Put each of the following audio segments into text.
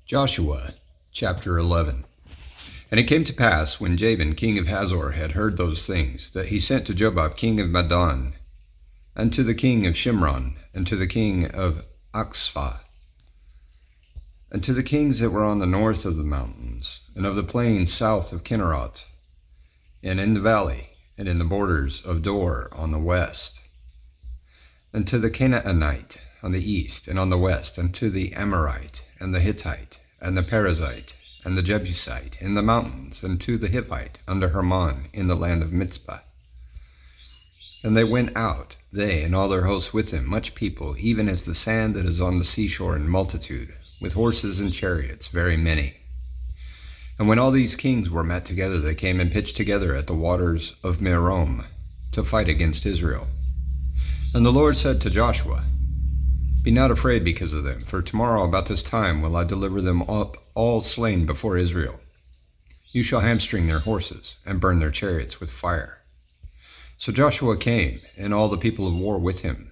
Joshua chapter 11. And it came to pass, when Jabin king of Hazor had heard those things, that he sent to Jobab king of Madon, and to the king of Shimron, and to the king of Achshaph, and to the kings that were on the north of the mountains, and of the plains south of Kinneroth, and in the valley, and in the borders of Dor on the west, and to the Canaanite on the east and on the west, and to the Amorite, and the Hittite, and the Perizzite, and the Jebusite in the mountains, and to the Hivite under Hermon in the land of Mizpah. And they went out, they and all their hosts with them, much people, even as the sand that is on the seashore in multitude, with horses and chariots, very many. And when all these kings were met together, they came and pitched together at the waters of Merom to fight against Israel. And the Lord said to Joshua, Be not afraid because of them, for tomorrow about this time will I deliver them up all slain before Israel. You shall hamstring their horses, and burn their chariots with fire. So Joshua came, and all the people of war with him,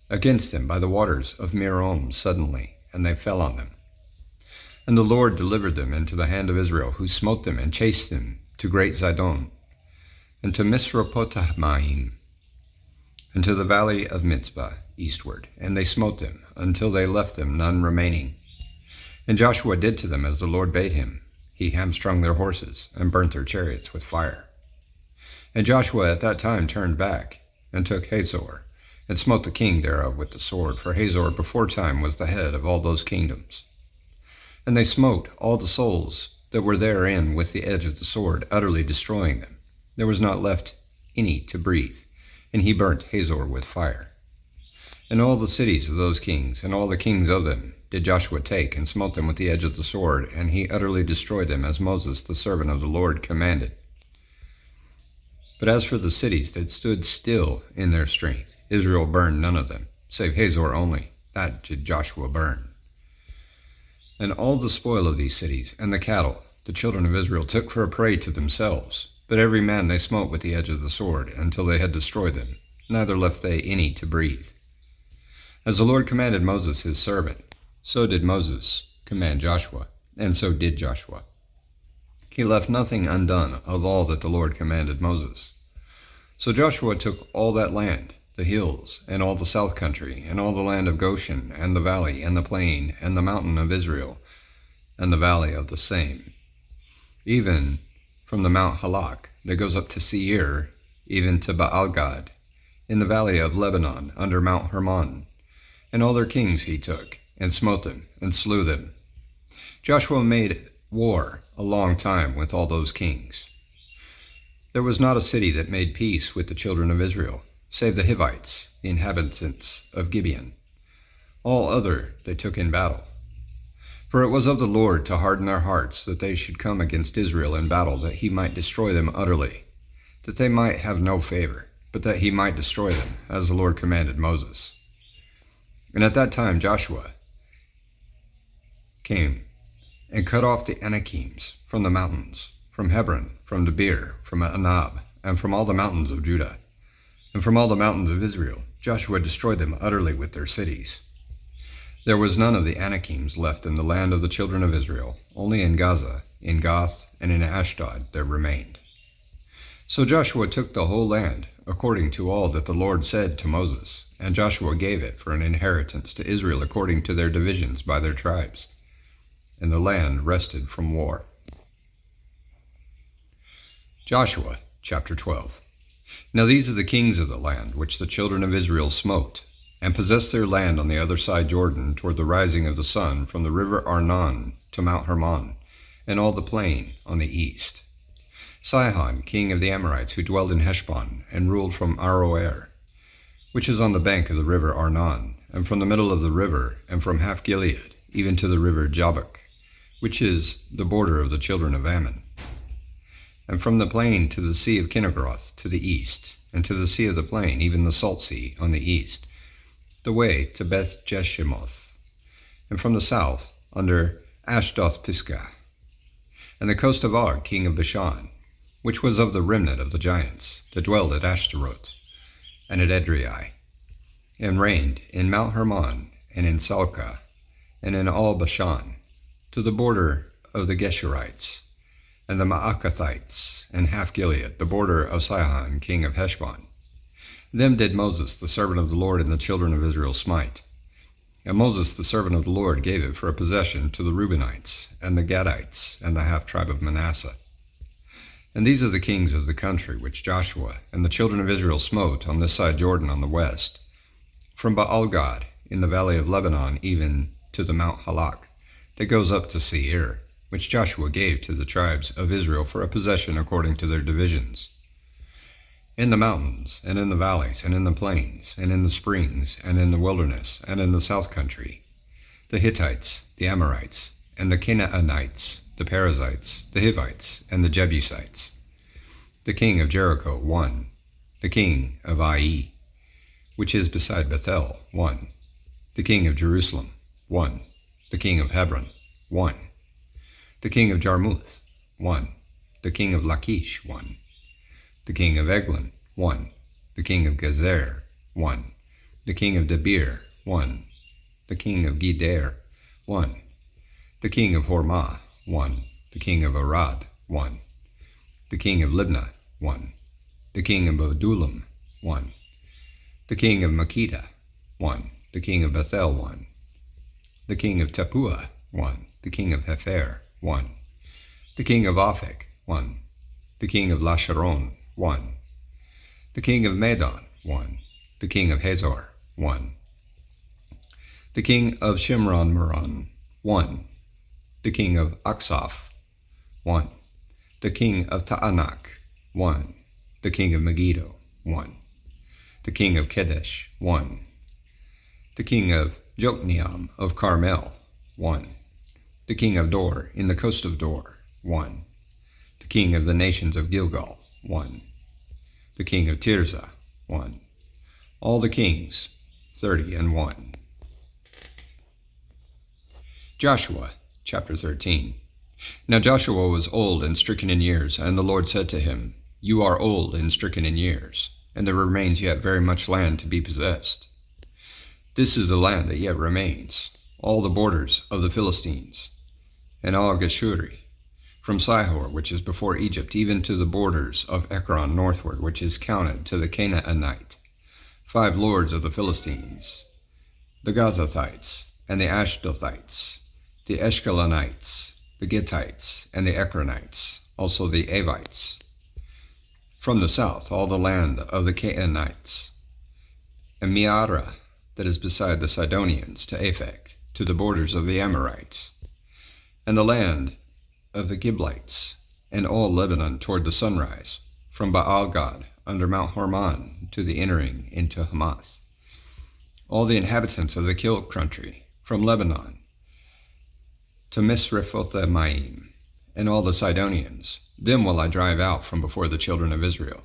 against them by the waters of Merom suddenly, and they fell on them. And the Lord delivered them into the hand of Israel, who smote them and chased them to great Zidon, and to Misropotamaim, and to the valley of Mizpah eastward, and they smote them, until they left them none remaining. And Joshua did to them as the Lord bade him. He hamstrung their horses, and burnt their chariots with fire. And Joshua at that time turned back, and took Hazor, and smote the king thereof with the sword, for Hazor beforetime was the head of all those kingdoms. And they smote all the souls that were therein with the edge of the sword, utterly destroying them. There was not left any to breathe, and he burnt Hazor with fire. And all the cities of those kings, and all the kings of them, did Joshua take, and smote them with the edge of the sword, and he utterly destroyed them, as Moses the servant of the Lord commanded. But as for the cities that stood still in their strength, Israel burned none of them, save Hazor only. That did Joshua burn. And all the spoil of these cities, and the cattle, the children of Israel took for a prey to themselves. But every man they smote with the edge of the sword, until they had destroyed them, neither left they any to breathe. As the Lord commanded Moses his servant, so did Moses command Joshua, and so did Joshua. He left nothing undone of all that the Lord commanded Moses. So Joshua took all that land, the hills, and all the south country, and all the land of Goshen, and the valley, and the plain, and the mountain of Israel, and the valley of the same, even from the Mount Halak that goes up to Seir, even to Baalgad, in the valley of Lebanon, under Mount Hermon. And all their kings he took, and smote them, and slew them. Joshua made war a long time with all those kings. There was not a city that made peace with the children of Israel, save the Hivites, the inhabitants of Gibeon. All other they took in battle. For it was of the Lord to harden their hearts, that they should come against Israel in battle, that he might destroy them utterly, that they might have no favor, but that he might destroy them, as the Lord commanded Moses. And at that time Joshua came and cut off the Anakims from the mountains, from Hebron, from Debir, from Anab, and from all the mountains of Judah, and from all the mountains of Israel. Joshua destroyed them utterly with their cities. There was none of the Anakims left in the land of the children of Israel, only in Gaza, in Gath, and in Ashdod there remained. So Joshua took the whole land, according to all that the Lord said to Moses, and Joshua gave it for an inheritance to Israel according to their divisions by their tribes. And the land rested from war. Joshua chapter 12. Now these are the kings of the land which the children of Israel smote, and possessed their land on the other side Jordan, toward the rising of the sun, from the river Arnon to Mount Hermon, and all the plain on the east. Sihon, king of the Amorites, who dwelled in Heshbon, and ruled from Aroer, which is on the bank of the river Arnon, and from the middle of the river, and from half Gilead, even to the river Jabbok, which is the border of the children of Ammon, and from the plain to the sea of Kinneroth to the east, and to the sea of the plain, even the salt sea on the east, the way to Beth Jeshimoth, and from the south under Ashdoth Pisgah, and the coast of Og, king of Bashan, which was of the remnant of the giants that dwelled at Ashtaroth, and at Edrei, and reigned in Mount Hermon, and in Salcah, and in all Bashan, to the border of the Geshurites, and the Maacathites, and half Gilead, the border of Sihon, king of Heshbon. Them did Moses, the servant of the Lord, and the children of Israel smite. And Moses, the servant of the Lord, gave it for a possession to the Reubenites, and the Gadites, and the half-tribe of Manasseh. And these are the kings of the country which Joshua and the children of Israel smote on this side Jordan on the west, from Baal-gad in the valley of Lebanon even to the Mount Halak, that goes up to Seir, which Joshua gave to the tribes of Israel for a possession according to their divisions. In the mountains, and in the valleys, and in the plains, and in the springs, and in the wilderness, and in the south country, the Hittites, the Amorites, and the Canaanites, the Perizzites, the Hivites, and the Jebusites. The king of Jericho, 1. The king of Ai, which is beside Bethel, 1. The king of Jerusalem, 1. The king of Hebron, 1. The king of Jarmuth, 1. The king of Lachish, 1. The king of Eglon, 1. The king of Gezer, 1. The king of Debir, 1. The king of Geder, 1. The king of Hormah, 1. The king of Arad, 1. The king of Libnah, 1. The king of Adullam, 1. The king of Makkedah, 1. The king of Bethel, 1. The king of Tappuah, 1. The king of Hepher, 1. The king of Aphek, 1. The king of Lasharon, 1. The king of Madon, 1. The king of Hazor, 1. The king of Shimron-Meron, 1. The king of Aksaph, 1. The king of Ta'anak, 1. The king of Megiddo, 1. The king of Kedesh, 1. The king of Jokneam of Carmel, 1. The king of Dor in the coast of Dor, 1. The king of the nations of Gilgal, 1. The king of Tirzah, 1. All the kings, 30-1. Joshua, chapter 13. Now Joshua was old and stricken in years, and the Lord said to him, You are old and stricken in years, and there remains yet very much land to be possessed. This is the land that yet remains, all the borders of the Philistines, and all Geshuri, from Sihor, which is before Egypt, even to the borders of Ekron northward, which is counted to the Canaanite, 5 lords of the Philistines, the Gazathites, and the Ashdothites, the Eshkelonites, the Gittites, and the Ekronites, also the Avites. From the south, all the land of the Canaanites, and Meara, that is beside the Sidonians, to Aphek, to the borders of the Amorites, and the land of the Giblites, and all Lebanon toward the sunrise, from Baal-gad under Mount Hermon to the entering into Hamath. All the inhabitants of the hill country, from Lebanon to Misrephothemaim, and all the Sidonians, them will I drive out from before the children of Israel.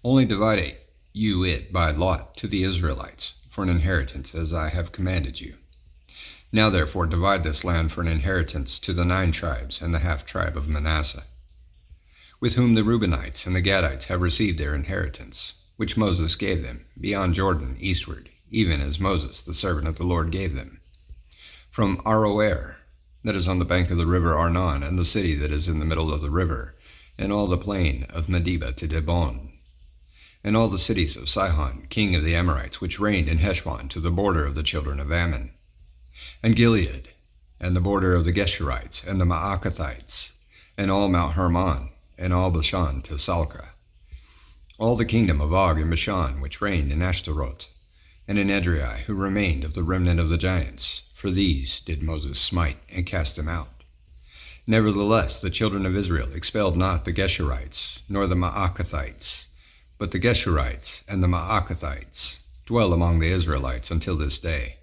Only divide you it by lot to the Israelites for an inheritance, as I have commanded you. Now therefore divide this land for an inheritance to the 9 tribes and the half-tribe of Manasseh, with whom the Reubenites and the Gadites have received their inheritance, which Moses gave them, beyond Jordan eastward, even as Moses the servant of the Lord gave them. From Aroer, that is on the bank of the river Arnon, and the city that is in the middle of the river, and all the plain of Medeba to Dibon, and all the cities of Sihon, king of the Amorites, which reigned in Heshbon, to the border of the children of Ammon, and Gilead, and the border of the Geshurites, and the Maacathites, and all Mount Hermon, and all Bashan to Salcah, all the kingdom of Og and Bashan, which reigned in Ashtaroth, and in Edrei, who remained of the remnant of the giants, for these did Moses smite and cast them out. Nevertheless, the children of Israel expelled not the Geshurites, nor the Maacathites, but the Geshurites and the Maacathites dwell among the Israelites until this day.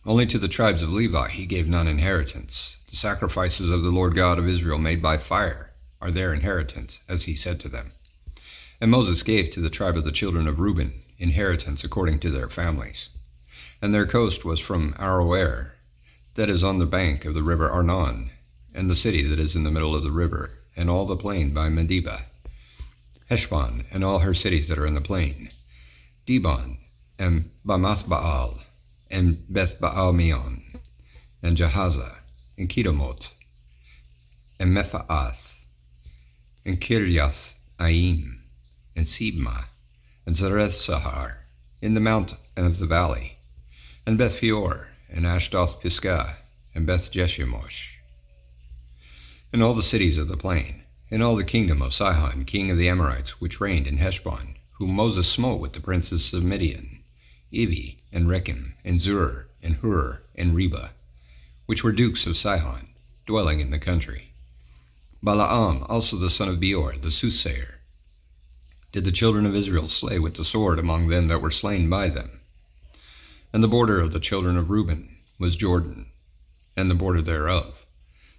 Only to the tribes of Levi he gave none inheritance. The sacrifices of the Lord God of Israel made by fire are their inheritance, as he said to them. And Moses gave to the tribe of the children of Reuben inheritance according to their families. And their coast was from Aroer, that is on the bank of the river Arnon, and the city that is in the middle of the river, and all the plain by Medeba, Heshbon, and all her cities that are in the plain, Dibon, and Bamath-baal, and Beth-baal-meon, and Jahaza, and Kedemoth, and Mephaath, and Kirjath Aim, and Sibmah, and Zareth-Sahar, in the mount of the valley, and Beth Peor, and Ashdoth Pisgah, and Beth Jeshimosh, and all the cities of the plain, and all the kingdom of Sihon, king of the Amorites, which reigned in Heshbon, whom Moses smote with the princes of Midian, Evi, and Rechem, and Zur, and Hur, and Reba, which were dukes of Sihon, dwelling in the country. Balaam, also the son of Beor, the soothsayer, did the children of Israel slay with the sword among them that were slain by them. And the border of the children of Reuben was Jordan, and the border thereof.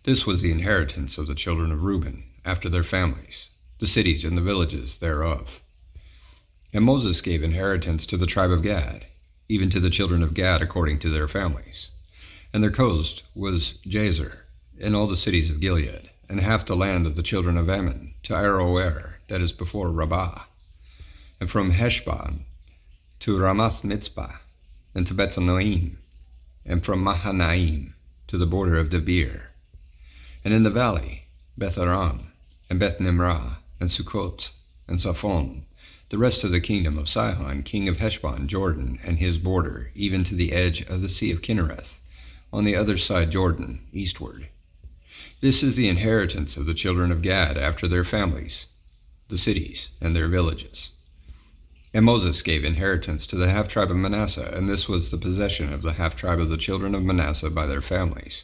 This was the inheritance of the children of Reuben, after their families, the cities and the villages thereof. And Moses gave inheritance to the tribe of Gad, even to the children of Gad according to their families. And their coast was Jazer, and all the cities of Gilead, and half the land of the children of Ammon, to Aroer, that is before Rabbah, and from Heshbon to Ramath Mitzpah, and to Bethanoim, and from Mahanaim to the border of Debir, and in the valley Beth Aram, and Beth Nimrah, and Sukkot, and Zaphon, the rest of the kingdom of Sihon, king of Heshbon, Jordan, and his border, even to the edge of the sea of Kinnereth, on the other side Jordan, eastward. This is the inheritance of the children of Gad after their families, the cities and their villages. And Moses gave inheritance to the half-tribe of Manasseh, and this was the possession of the half-tribe of the children of Manasseh by their families.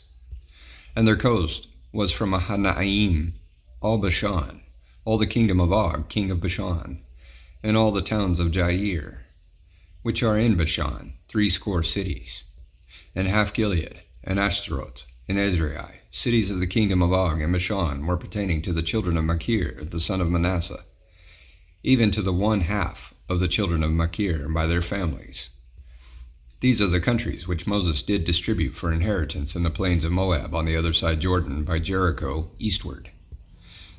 And their coast was from Mahanaim, all Bashan, all the kingdom of Og, king of Bashan, and all the towns of Jair, which are in Bashan, 80 cities, and half Gilead, and Ashtaroth, and Edrei, cities of the kingdom of Og and Bashan, were pertaining to the children of Machir, the son of Manasseh, even to the 1/2 of the children of Machir by their families. These are the countries which Moses did distribute for inheritance in the plains of Moab on the other side Jordan by Jericho eastward.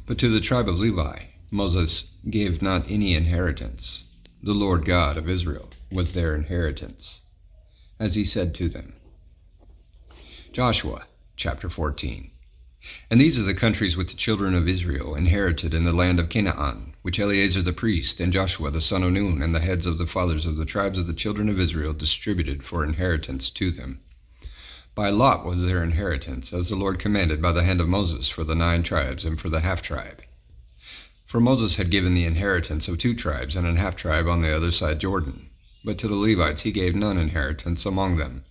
But to the tribe of Levi Moses gave not any inheritance. The Lord God of Israel was their inheritance, as he said to them. Joshua chapter 14. And these are the countries which the children of Israel inherited in the land of Canaan, which Eleazar the priest, and Joshua the son of Nun, and the heads of the fathers of the tribes of the children of Israel distributed for inheritance to them. By lot was their inheritance, as the Lord commanded by the hand of Moses, for the 9 tribes and for the half-tribe. For Moses had given the inheritance of 2 tribes and a half-tribe on the other side Jordan, but to the Levites he gave none inheritance among them.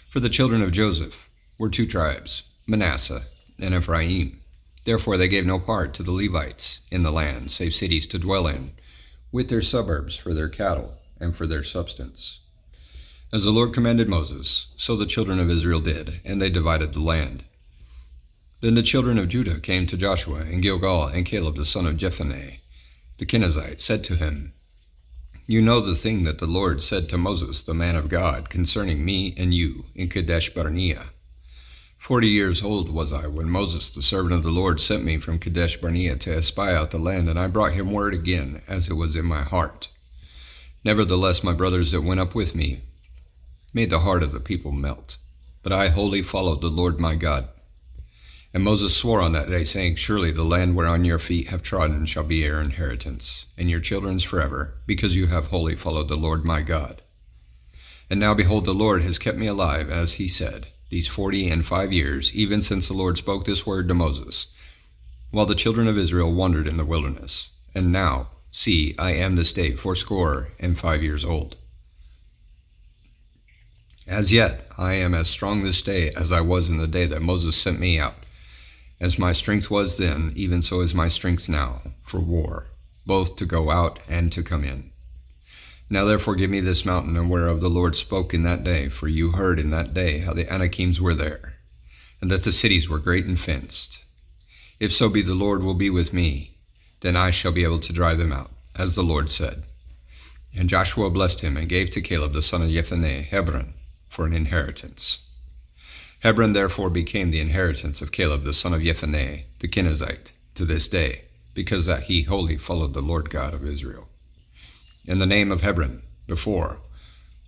For the children of Joseph were 2 tribes, Manasseh and Ephraim. Therefore they gave no part to the Levites in the land, save cities to dwell in, with their suburbs for their cattle and for their substance. As the Lord commanded Moses, so the children of Israel did, and they divided the land. Then the children of Judah came to Joshua in Gilgal, and Caleb the son of Jephunneh, the Kenizzite, said to him, You know the thing that the Lord said to Moses, the man of God, concerning me and you in Kadesh Barnea. 40 years old was I when Moses, the servant of the Lord, sent me from Kadesh Barnea to espy out the land, and I brought him word again, as it was in my heart. Nevertheless, my brothers that went up with me made the heart of the people melt. But I wholly followed the Lord my God. And Moses swore on that day, saying, Surely the land whereon your feet have trodden shall be your inheritance, and your children's forever, because you have wholly followed the Lord my God. And now behold, the Lord has kept me alive, as he said, these 45 years, even since the Lord spoke this word to Moses, while the children of Israel wandered in the wilderness. And now, see, I am this day 85 years old. As yet I am as strong this day as I was in the day that Moses sent me out. As my strength was then, even so is my strength now, for war, both to go out and to come in. Now therefore give me this mountain, whereof the Lord spoke in that day, for you heard in that day how the Anakims were there, and that the cities were great and fenced. If so be the Lord will be with me, then I shall be able to drive them out, as the Lord said. And Joshua blessed him, and gave to Caleb the son of Jephunneh Hebron for an inheritance. Hebron therefore became the inheritance of Caleb the son of Jephunneh the Kenizzite to this day, because that he wholly followed the Lord God of Israel. And the name of Hebron before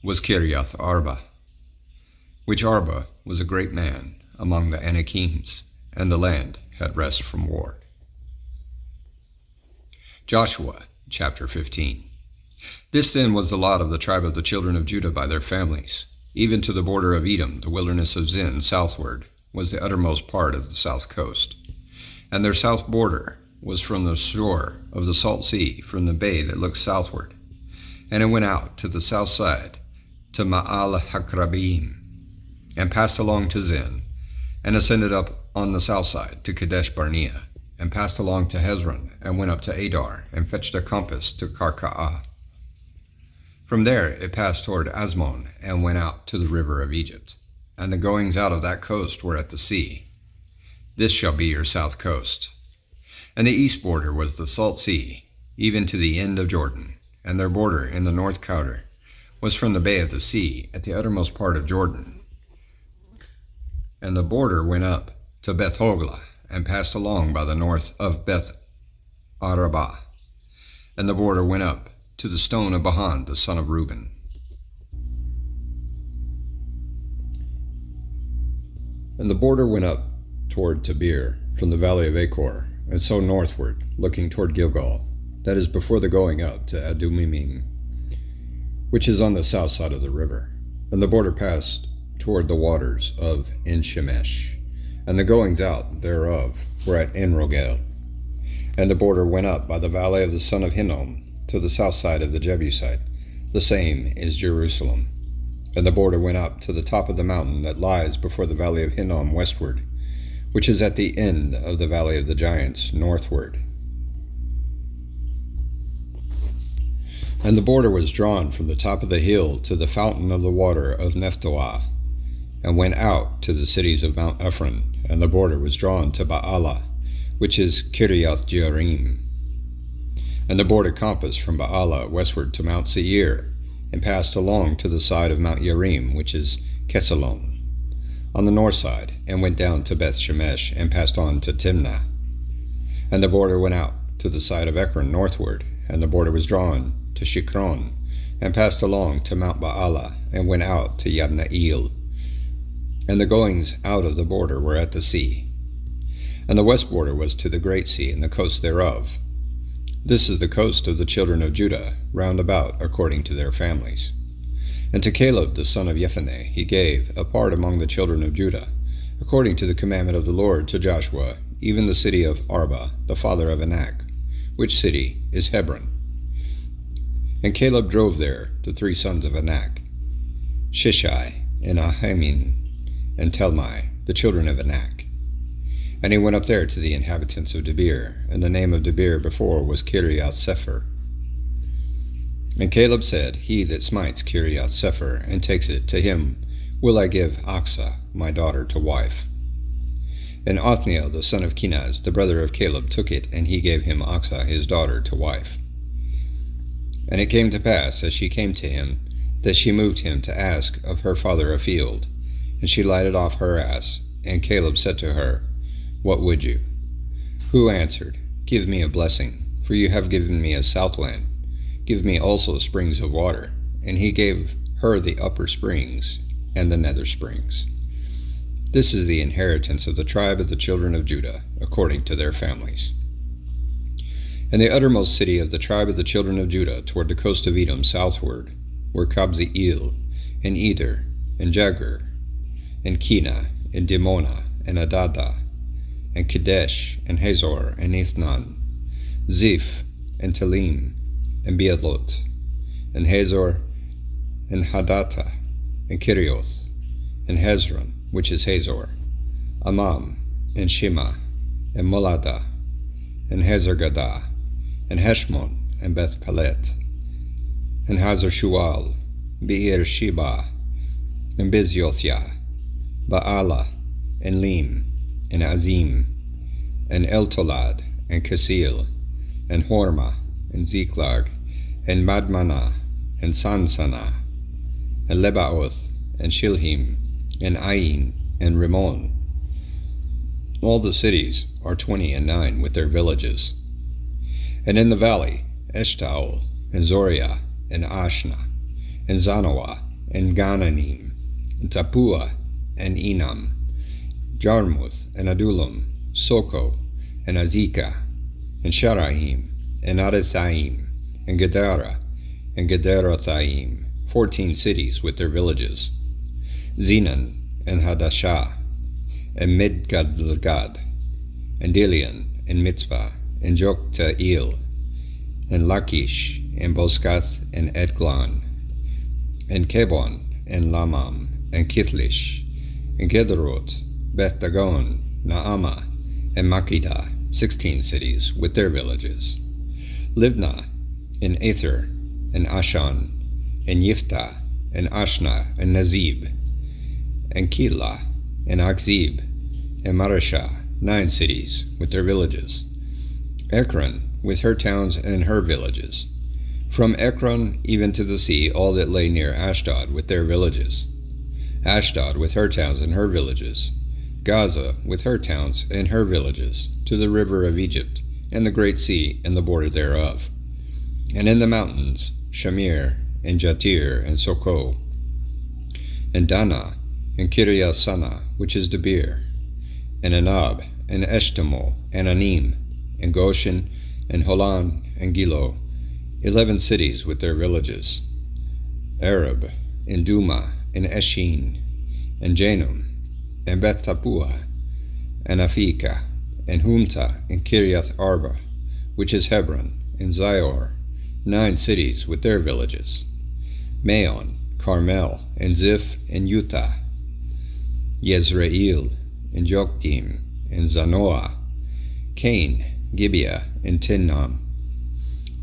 was Kiriath Arba, which Arba was a great man, among the Anakims, and the land had rest from war. Joshua chapter 15. This then was the lot of the tribe of the children of Judah by their families. Even to the border of Edom, the wilderness of Zin, southward, was the uttermost part of the south coast. And their south border was from the shore of the salt sea, from the bay that looked southward. And it went out to the south side, to Ma'al Hakrabim, and passed along to Zin, and ascended up on the south side to Kadesh Barnea, and passed along to Hezron, and went up to Adar, and fetched a compass to Karka'ah. From there it passed toward Asmon, and went out to the river of Egypt. And the goings out of that coast were at the sea. This shall be your south coast. And the east border was the salt sea, even to the end of Jordan, and their border in the north quarter was from the bay of the sea at the uttermost part of Jordan. And the border went up to Beth Hoglah, and passed along by the north of Beth Arabah. And the border went up to the stone of Bahan, the son of Reuben. And the border went up toward Tabir, from the valley of Achor, and so northward, looking toward Gilgal, that is before the going up to Adumimim, which is on the south side of the river. And the border passed toward the waters of En-Shemesh, and the goings out thereof were at En-Rogel. And the border went up by the valley of the son of Hinnom to the south side of the Jebusite, the same is Jerusalem. And the border went up to the top of the mountain that lies before the valley of Hinnom westward, which is at the end of the valley of the giants northward. And the border was drawn from the top of the hill to the fountain of the water of Nephtoah, and went out to the cities of Mount Ephron, and the border was drawn to Baalah, which is Kiriath Jearim. And the border compassed from Baalah westward to Mount Seir, and passed along to the side of Mount Yerim, which is Kesalon, on the north side, and went down to Beth Shemesh, and passed on to Timnah. And the border went out to the side of Ekron northward, and the border was drawn to Shikron, and passed along to Mount Baalah, and went out to Yabna'el. And the goings out of the border were at the sea. And the west border was to the great sea, and the coast thereof. This is the coast of the children of Judah, round about according to their families. And to Caleb the son of Jephunneh he gave a part among the children of Judah, according to the commandment of the Lord to Joshua, even the city of Arba, the father of Anak, which city is Hebron. And Caleb drove there the 3 sons of Anak, Shishai, and Ahiman, and Telmai, the children of Anak. And he went up there to the inhabitants of Debir, and the name of Debir before was Kiriath Sepher. And Caleb said, He that smites Kiriath Sepher, and takes it, to him will I give Achsah, my daughter, to wife. And Othniel the son of Kenaz, the brother of Caleb, took it, and he gave him Achsah his daughter to wife. And it came to pass, as she came to him, that she moved him to ask of her father a field. And she lighted off her ass, and Caleb said to her, What would you? Who answered, Give me a blessing, for you have given me a southland. Give me also springs of water. And he gave her the upper springs and the nether springs. This is the inheritance of the tribe of the children of Judah, according to their families. And the uttermost city of the tribe of the children of Judah toward the coast of Edom southward were Kabzeel, and Eder, and Jagur, and Kena, and Dimona, and Adada, and Kadesh, and Hazor, and Ethnan, Ziph, and Talim, and Bealot, and Hazor, and Hadattah, and Kirioth, and Hezron, which is Hazor, Amam, and Shema, and Molada, and Hazargadah, and Heshmon, and Beth Pelet, and Hazar Shual, Beer Sheba, and Bizyothia, Baalah, and Lim, and Azim, and Eltolad, and Kasil, and Hormah, and Ziklag, and Madmanah, and Sansana, and Lebaoth, and Shilhim, and Ain, and Rimmon. All the cities are 29 with their villages. And in the valley, Eshtaol, and Zoriah, and Ashna, and Zanoah, and Gananim, and Tapua, and Enam, Jarmuth, and Adullam, Soko, and Azekah, and Sharaim, and Adathaim, and Gedera, and Gederothaim, 14 cities with their villages. Zenon, and Hadashah, and Midgad, and Dilian, and Mitzvah, and Joktael, and Lachish, and Boskath, and Edglon, and Kebon, and Lamam, and Kithlish, and Gederoth, Beth Dagon, Naamah, and Makkedah, 16 cities with their villages. Libnah, and Aether, and Ashan, and Yiftah, and Ashna, and Nazib, and Keilah, and Akzib, and Mareshah, 9 cities with their villages. Ekron, with her towns and her villages. From Ekron even to the sea, all that lay near Ashdod with their villages. Ashdod with her towns and her villages. Gaza with her towns and her villages, to the river of Egypt, and the great sea and the border thereof. And in the mountains, Shamir, and Jatir, and Soko, and Dana, and Kiriath-Sana, which is Debir, and Anab, and Eshtemoh, and Anim, and Goshen, and Holan, and Gilo, 11 cities with their villages. Arab, and Duma, and Eshin, and Janum, and Beth Tappuah, and Aphekah, and Humta, and Kiriath Arba, which is Hebron, and Zior, 9 cities with their villages. Maon, Carmel, and Ziph, and Utah, Yezreel, and Jokdim, and Zanoah, Cain, Gibeah, and Tinnam,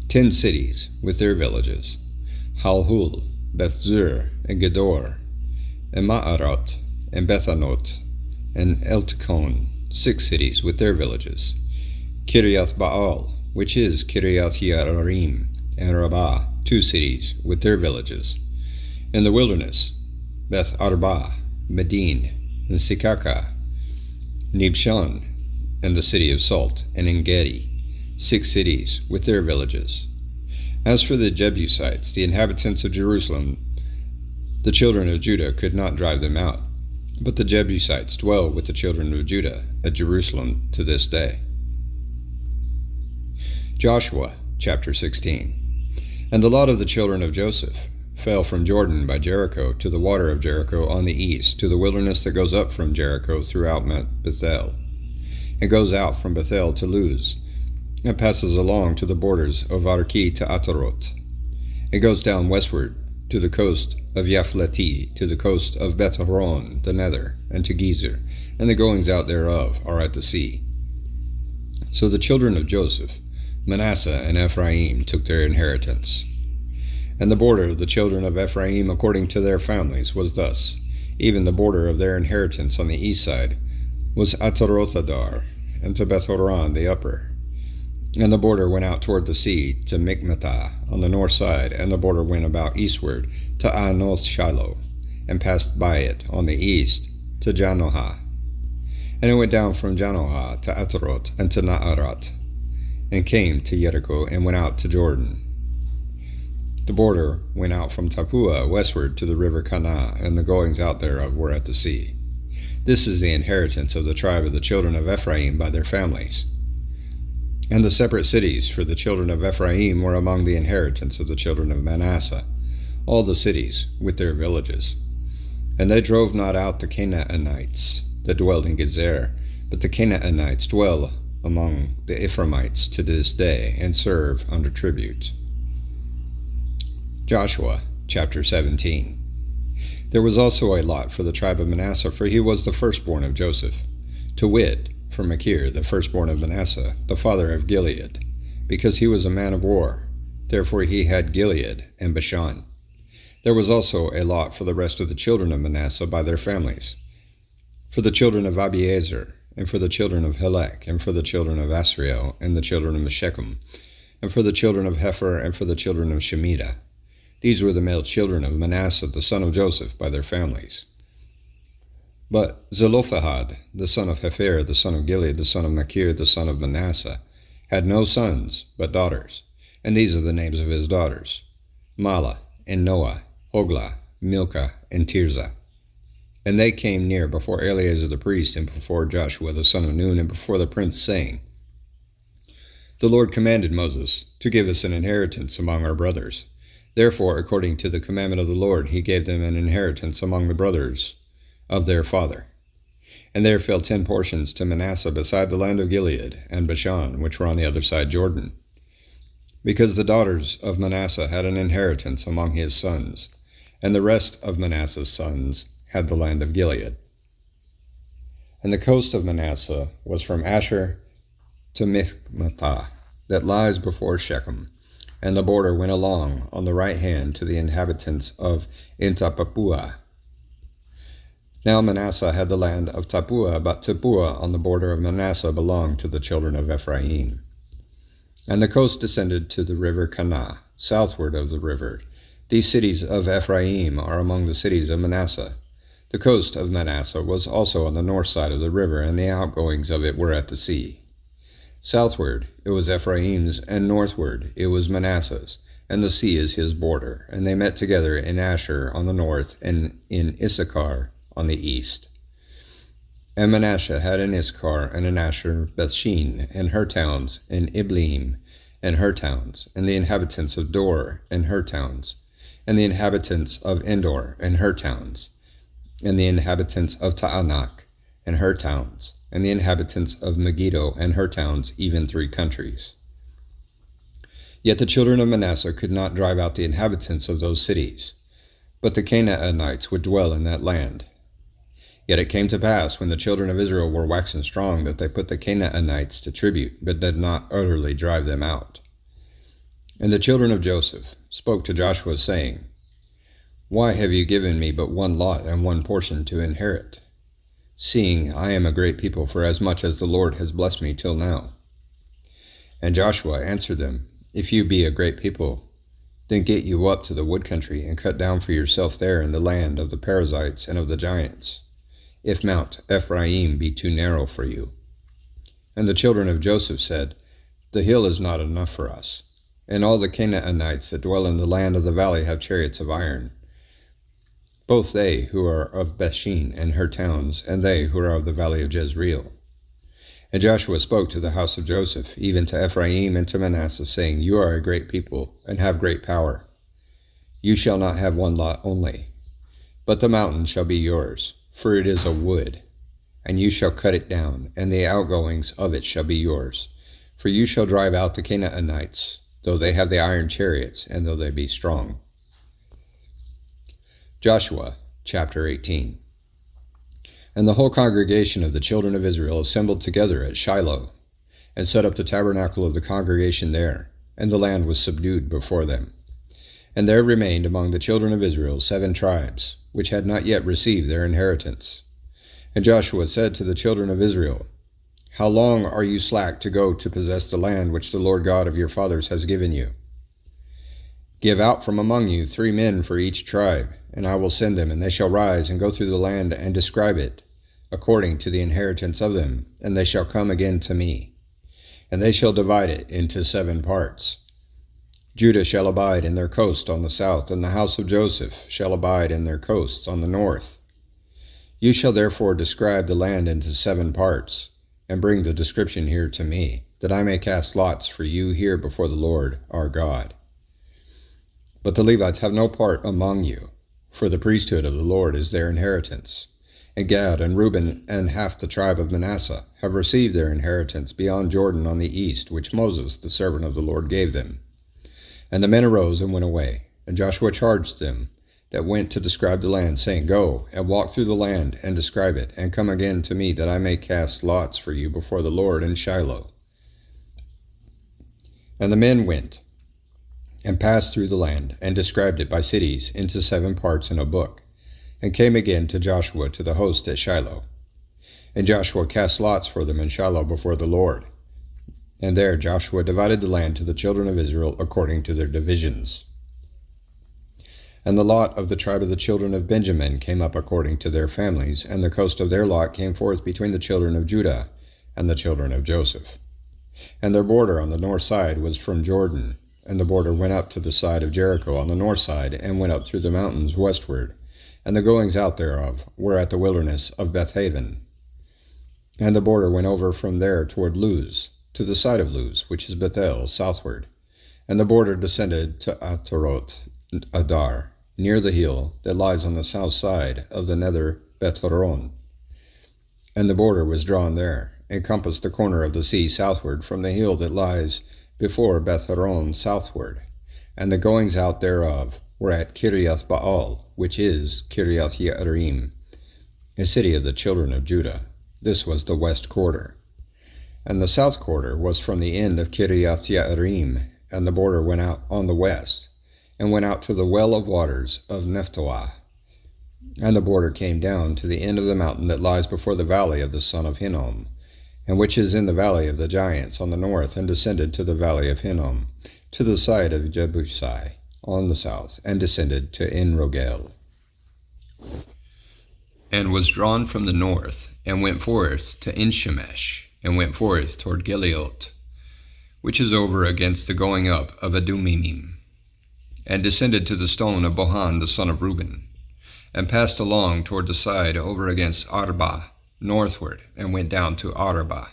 10 cities with their villages. Halhul, Bethzur, and Gedor, and Ma'arot, and Bethanot, and Eltekon, 6 cities with their villages. Kiriath Baal, which is Kiriath Yearim, and Rabbah, 2 cities with their villages. In the wilderness, Beth Arba, Medin, and Sikaka, Nibshan, and the city of Salt, and En-gedi, 6 cities with their villages. As for the Jebusites, the inhabitants of Jerusalem, the children of Judah could not drive them out, but the Jebusites dwell with the children of Judah at Jerusalem to this day. Joshua chapter 16. And the lot of the children of Joseph fell from Jordan by Jericho to the water of Jericho on the east, to the wilderness that goes up from Jericho throughout Mount Bethel, and goes out from Bethel to Luz, and passes along to the borders of Arki to Ataroth. It goes down westward to the coast of Yaphleti, to the coast of Beth-horon, the nether, and to Gezer, and the goings out thereof are at the sea. So the children of Joseph, Manasseh and Ephraim, took their inheritance. And the border of the children of Ephraim according to their families was thus. Even the border of their inheritance on the east side was Atarothadar, and to Beth-horon the upper. And the border went out toward the sea to Mikmetah on the north side, and the border went about eastward to Anoth Shiloh, and passed by it on the east to Janohah. And it went down from Janohah to Ataroth and to Naarat, and came to Jericho, and went out to Jordan. The border went out from Tappuah westward to the river Kanah, and the goings out thereof were at the sea. This is the inheritance of the tribe of the children of Ephraim by their families. And the separate cities for the children of Ephraim were among the inheritance of the children of Manasseh, all the cities with their villages. And they drove not out the Canaanites that dwelled in Gezer, but the Canaanites dwell among the Ephraimites to this day, and serve under tribute. Joshua chapter 17. There was also a lot for the tribe of Manasseh, for he was the firstborn of Joseph, to wit, for Machir, the firstborn of Manasseh, the father of Gilead, because he was a man of war. Therefore he had Gilead and Bashan. There was also a lot for the rest of the children of Manasseh by their families, for the children of Abiezer, and for the children of Helek, and for the children of Asriel, and the children of Shechem, and for the children of Hefer, and for the children of Shemitah. These were the male children of Manasseh, the son of Joseph, by their families. But Zelophehad, the son of Hefer, the son of Gilead, the son of Machir, the son of Manasseh, had no sons, but daughters. And these are the names of his daughters: Mahlah, and Noah, Hoglah, Milcah, and Tirzah. And they came near before Eleazar the priest, and before Joshua the son of Nun, and before the prince, saying, The Lord commanded Moses to give us an inheritance among our brothers. Therefore, according to the commandment of the Lord, he gave them an inheritance among the brothers of their father. And there fell 10 portions to Manasseh beside the land of Gilead and Bashan, which were on the other side Jordan, because the daughters of Manasseh had an inheritance among his sons, and the rest of Manasseh's sons had the land of Gilead. And the coast of Manasseh was from Asher to Michmathah, that lies before Shechem, and the border went along on the right hand to the inhabitants of Tappuah. Now Manasseh had the land of Tappuah, but Tappuah on the border of Manasseh belonged to the children of Ephraim. And the coast descended to the river Kanah, southward of the river. These cities of Ephraim are among the cities of Manasseh. The coast of Manasseh was also on the north side of the river, and the outgoings of it were at the sea. Southward it was Ephraim's, and northward it was Manasseh's, and the sea is his border. And they met together in Asher on the north, and in Issachar on the east. And Manasseh had in Issachar and in Asher Bethshean and her towns, and Ibleam and her towns, and the inhabitants of Dor and her towns, and the inhabitants of Endor and her towns, and the inhabitants of Taanach and her towns, and the inhabitants of Megiddo and her towns, even 3 countries. Yet the children of Manasseh could not drive out the inhabitants of those cities, but the Canaanites would dwell in that land. Yet it came to pass, when the children of Israel were waxen strong, that they put the Canaanites to tribute, but did not utterly drive them out. And the children of Joseph spoke to Joshua, saying, Why have you given me but 1 lot and 1 portion to inherit, seeing I am a great people, for as much as the Lord has blessed me till now? And Joshua answered them, If you be a great people, then get you up to the wood country, and cut down for yourself there in the land of the Perizzites and of the giants, if Mount Ephraim be too narrow for you. And the children of Joseph said, The hill is not enough for us, and all the Canaanites that dwell in the land of the valley have chariots of iron, both they who are of Bethshean and her towns, and they who are of the valley of Jezreel. And Joshua spoke to the house of Joseph, even to Ephraim and to Manasseh, saying, You are a great people, and have great power. You shall not have 1 lot only, but the mountain shall be yours, for it is a wood, and you shall cut it down, and the outgoings of it shall be yours. For you shall drive out the Canaanites, though they have the iron chariots, and though they be strong. Joshua chapter 18. And the whole congregation of the children of Israel assembled together at Shiloh, and set up the tabernacle of the congregation there, and the land was subdued before them. And there remained among the children of Israel 7 tribes, which had not yet received their inheritance. And Joshua said to the children of Israel, How long are you slack to go to possess the land which the Lord God of your fathers has given you? Give out from among you 3 men for each tribe, and I will send them, and they shall rise and go through the land and describe it, according to the inheritance of them, and they shall come again to me. And they shall divide it into 7 parts. Judah shall abide in their coast on the south, and the house of Joseph shall abide in their coasts on the north. You shall therefore describe the land into 7 parts, and bring the description here to me, that I may cast lots for you here before the Lord our God. But the Levites have no part among you, for the priesthood of the Lord is their inheritance. And Gad and Reuben and half the tribe of Manasseh have received their inheritance beyond Jordan on the east, which Moses, the servant of the Lord, gave them. And the men arose and went away, and Joshua charged them that went to describe the land, saying, Go and walk through the land and describe it, and come again to me, that I may cast lots for you before the Lord in Shiloh. And the men went and passed through the land, and described it by cities into 7 parts in a book, and came again to Joshua to the host at Shiloh. And Joshua cast lots for them in Shiloh before the Lord. And there Joshua divided the land to the children of Israel according to their divisions. And the lot of the tribe of the children of Benjamin came up according to their families, and the coast of their lot came forth between the children of Judah and the children of Joseph. And their border on the north side was from Jordan, and the border went up to the side of Jericho on the north side, and went up through the mountains westward, and the goings out thereof were at the wilderness of Bethaven. And the border went over from there toward Luz, to the side of Luz, which is Bethel, southward. And the border descended to Ataroth Adar, near the hill that lies on the south side of the nether Beth-horon. And the border was drawn there, and compassed the corner of the sea southward from the hill that lies before Beth-horon southward. And the goings out thereof were at Kiriath Baal, which is Kiriath Yearim, a city of the children of Judah. This was the west quarter. And the south quarter was from the end of Kiriath Yearim, and the border went out on the west, and went out to the well of waters of Nephtoah. And the border came down to the end of the mountain that lies before the valley of the son of Hinnom, and which is in the valley of the giants on the north, and descended to the valley of Hinnom, to the side of Jebusai on the south, and descended to En-rogel. And was drawn from the north, and went forth to En-shemesh, and went forth toward Geliot, which is over against the going up of Adumimim, and descended to the stone of Bohan the son of Reuben, and passed along toward the side over against Arba northward, and went down to Arba.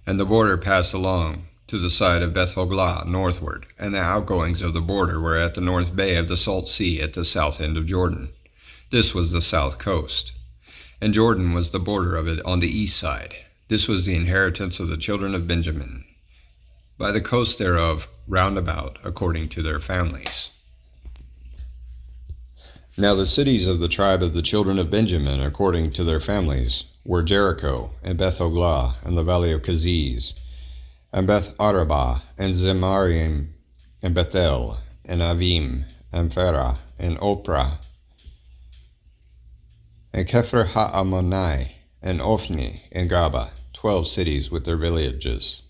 And the border passed along to the side of Beth-hoglah northward, and the outgoings of the border were at the north bay of the salt sea at the south end of Jordan. This was the south coast. And Jordan was the border of it on the east side. This was the inheritance of the children of Benjamin, by the coast thereof round about, according to their families. Now the cities of the tribe of the children of Benjamin, according to their families, were Jericho, and Beth-hoglah, and the valley of Keziz, and Beth-arabah, and Zemarim, and Bethel, and Avim, and Ferah, and Oprah, and Kepher ha-Ammonai, and Ophni, and Gaba, 12 cities with their villages.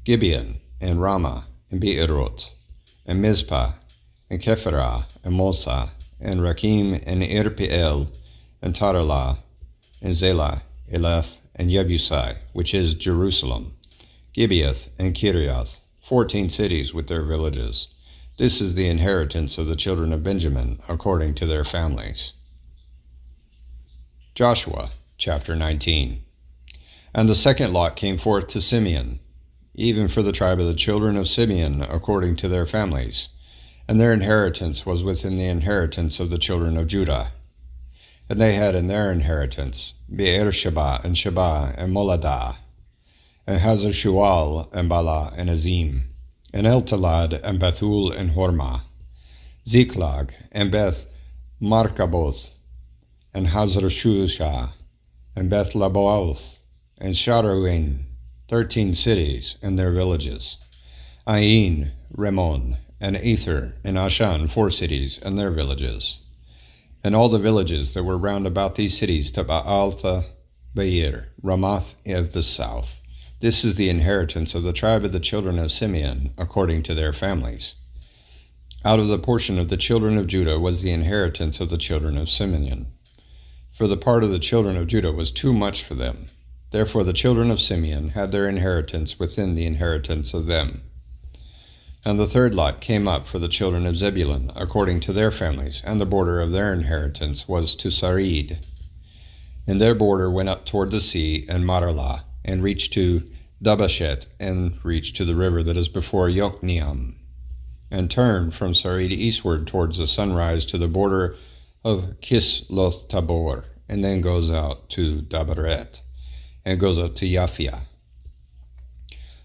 Gibeon, and Ramah, and Beerot, and Mizpah, and Kephirah, and Mosa, and Rakim, and Irpeel, and Taralah, and Zelah, Eleph, and Jebusai, which is Jerusalem, Gibeath, and Kiriath, 14 cities with their villages. This is the inheritance of the children of Benjamin, according to their families. Joshua, chapter 19. And the second lot came forth to Simeon, even for the tribe of the children of Simeon, according to their families. And their inheritance was within the inheritance of the children of Judah. And they had in their inheritance Beersheba, and Sheba, and Moladah, and Hazar-shual, and Bala, and Azim, and Eltalad, and Bethul, and Hormah, Ziklag, and Beth Markaboth, and Hazar-shushah, and Beth Labaoth, and Sharuin, 13 cities and their villages, Ain, Rimmon, and Ether, and Ashan, 4 cities and their villages, and all the villages that were round about these cities to Baalta Beir, Ramoth of the south. This is the inheritance of the tribe of the children of Simeon, according to their families. Out of the portion of the children of Judah was the inheritance of the children of Simeon. For the part of the children of Judah was too much for them. Therefore the children of Simeon had their inheritance within the inheritance of them. And the third lot came up for the children of Zebulun, according to their families, and the border of their inheritance was to Sarid. And their border went up toward the sea and Maralah, and reached to Dabashet, and reached to the river that is before Yokneam, and turned from Sarid eastward towards the sunrise to the border of Kisloth Tabor, and then goes out to Dabaret, and goes up to Yaphia,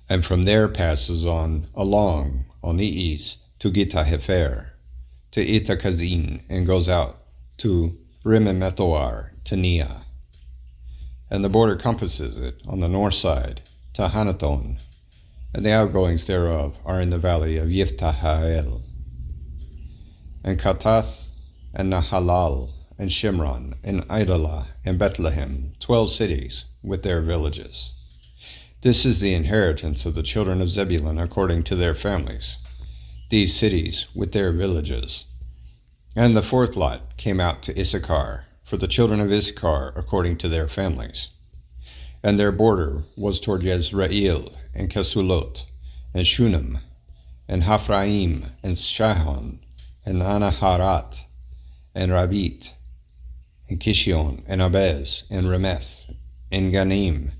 and from there passes on along on the east to Gittahefer, to Itakazin, and goes out to Rimemetoar, to Nia. And the border compasses it on the north side to Hanaton, and the outgoings thereof are in the valley of Yiphtahael, and Katath, and Nahalal, and Shimron, and Idalah, and Bethlehem, 12 cities with their villages. This is the inheritance of the children of Zebulun according to their families, these cities with their villages. And the fourth lot came out to Issachar, for the children of Issachar according to their families. And their border was toward Jezreel, and Kesulot, and Shunem, and Haphraim, and Shihon, and Anaharat, and Rabit, and Kishion, and Abez, and Remeth, and Ganim,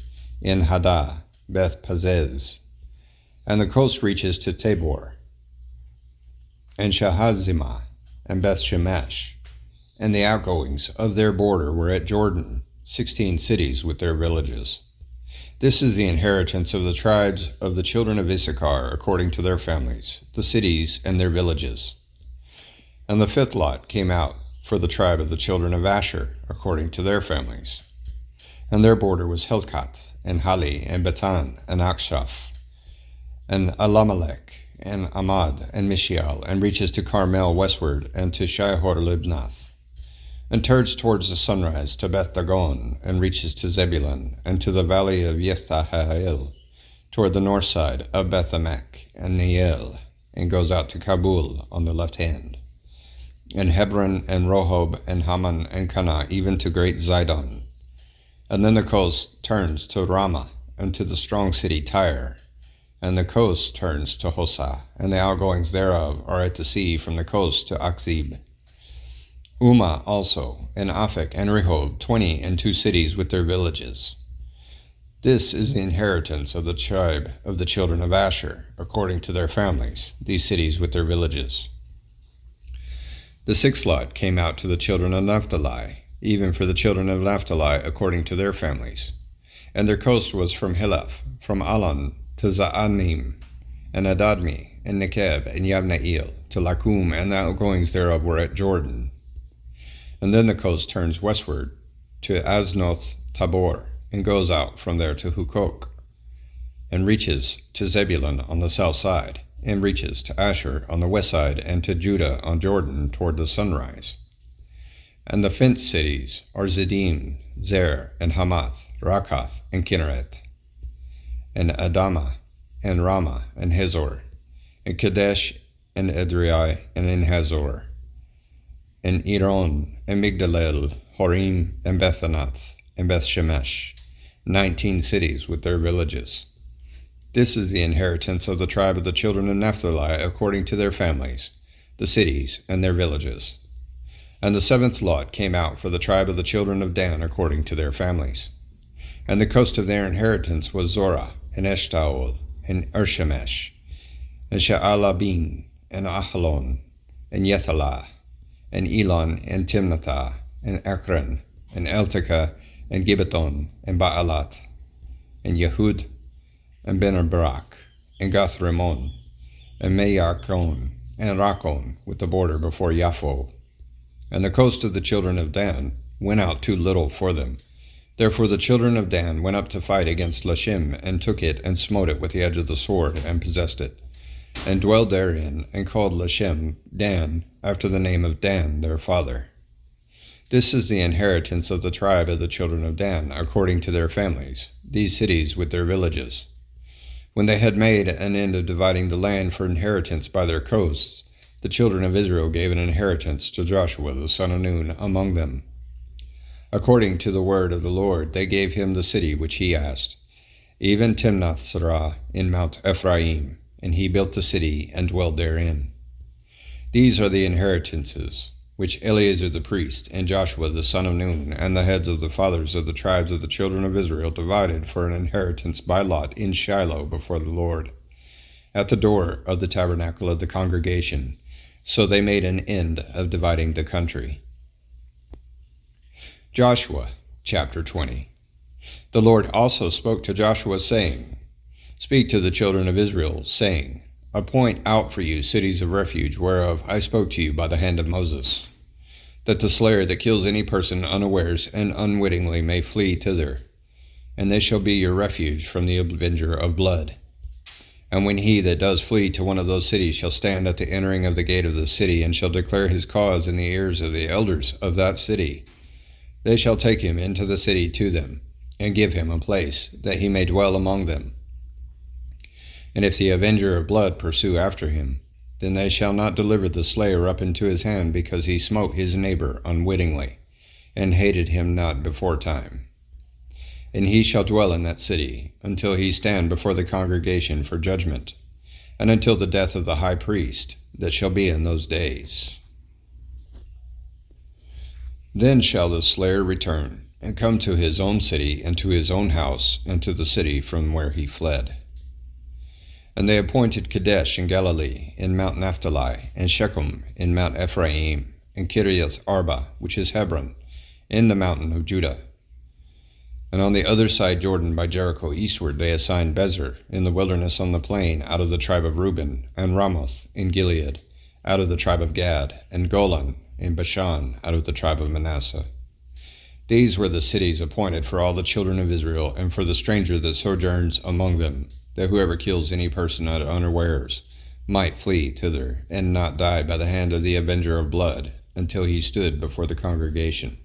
and Hadah, Beth Pazez. And the coast reaches to Tabor, and Shahazimah, and Beth Shemesh. And the outgoings of their border were at Jordan, 16 cities with their villages. This is the inheritance of the tribes of the children of Issachar according to their families, the cities and their villages. And the fifth lot came out for the tribe of the children of Asher according to their families. And their border was Helkat, and Hali, and Batan, and Akshaph, and Alamelech, and Amad, and Mishial, and reaches to Carmel westward, and to Shihor-Libnath, and turns towards the sunrise to Beth Dagon, and reaches to Zebulun, and to the valley of Yephthahel, toward the north side of Beth-Emek and Neiel, and goes out to Kabul on the left hand, and Hebron, and Rehob, and Haman, and Cana, even to great Zidon. And then the coast turns to Ramah, and to the strong city Tyre, and the coast turns to Hosah, and the outgoings thereof are at the sea from the coast to Akzib. Umah also, and Aphek, and Rehob, 22 cities with their villages. This is the inheritance of the tribe of the children of Asher, according to their families, these cities with their villages. The sixth lot came out to the children of Naphtali, even for the children of Naphtali, according to their families. And their coast was from Hileph, from Alon to Za'anim, and Adadmi, and Nekeb, and Yabneel, to Lakum, and the outgoings thereof were at Jordan. And then the coast turns westward to Aznoth Tabor, and goes out from there to Hukok, and reaches to Zebulun on the south side, and reaches to Asher on the west side, and to Judah on Jordan toward the sunrise. And the fenced cities are Ziddim, Zer, and Hamath, Rakath, and Kinneret, and Adamah, and Ramah, and Hazor, and Kadesh, and Edrei, and En Hazor, and Iron, and Migdalel, Horim, and Bethanath, and Beth-Shemesh, 19 cities with their villages. This is the inheritance of the tribe of the children of Naphtali according to their families, the cities and their villages. And the seventh lot came out for the tribe of the children of Dan according to their families. And the coast of their inheritance was Zorah, and Eshtaol, and Ershemesh, and Sha'alabin, and Ahalon, and Yethalah, and Elon, and Timnathah, and Ekron, and Eltekah, and Gibbethon, and Baalat, and Yehud, and Ben-Barak, and Gath-Rimmon, and Meyakon, and Rakon, with the border before Yapho. And the coast of the children of Dan went out too little for them. Therefore the children of Dan went up to fight against Lashim, and took it, and smote it with the edge of the sword, and possessed it, and dwelled therein, and called Lashem Dan, after the name of Dan their father. This is the inheritance of the tribe of the children of Dan, according to their families, these cities with their villages. When they had made an end of dividing the land for inheritance by their coasts, the children of Israel gave an inheritance to Joshua the son of Nun among them. According to the word of the Lord, they gave him the city which he asked, even Timnath-Serah in Mount Ephraim, and he built the city and dwelled therein. These are the inheritances which Eleazar the priest, and Joshua the son of Nun, and the heads of the fathers of the tribes of the children of Israel divided for an inheritance by lot in Shiloh before the Lord, at the door of the tabernacle of the congregation. So they made an end of dividing the country. Joshua, chapter 20. The Lord also spoke to Joshua, saying, Speak to the children of Israel, saying, Appoint out for you cities of refuge, whereof I spoke to you by the hand of Moses, that the slayer that kills any person unawares and unwittingly may flee thither, and they shall be your refuge from the avenger of blood. And when he that does flee to one of those cities shall stand at the entering of the gate of the city, and shall declare his cause in the ears of the elders of that city, they shall take him into the city to them, and give him a place, that he may dwell among them. And if the avenger of blood pursue after him, then they shall not deliver the slayer up into his hand, because he smote his neighbor unwittingly, and hated him not beforetime. And he shall dwell in that city, until he stand before the congregation for judgment, and until the death of the high priest that shall be in those days. Then shall the slayer return, and come to his own city, and to his own house, and to the city from where he fled. And they appointed Kadesh in Galilee, in Mount Naphtali, and Shechem in Mount Ephraim, and Kiriath Arba, which is Hebron, in the mountain of Judah. And on the other side Jordan by Jericho eastward they assigned Bezer in the wilderness on the plain out of the tribe of Reuben, and Ramoth in Gilead out of the tribe of Gad, and Golan in Bashan out of the tribe of Manasseh. These were the cities appointed for all the children of Israel, and for the stranger that sojourns among them, that whoever kills any person at unawares might flee thither, and not die by the hand of the avenger of blood, until he stood before the congregation.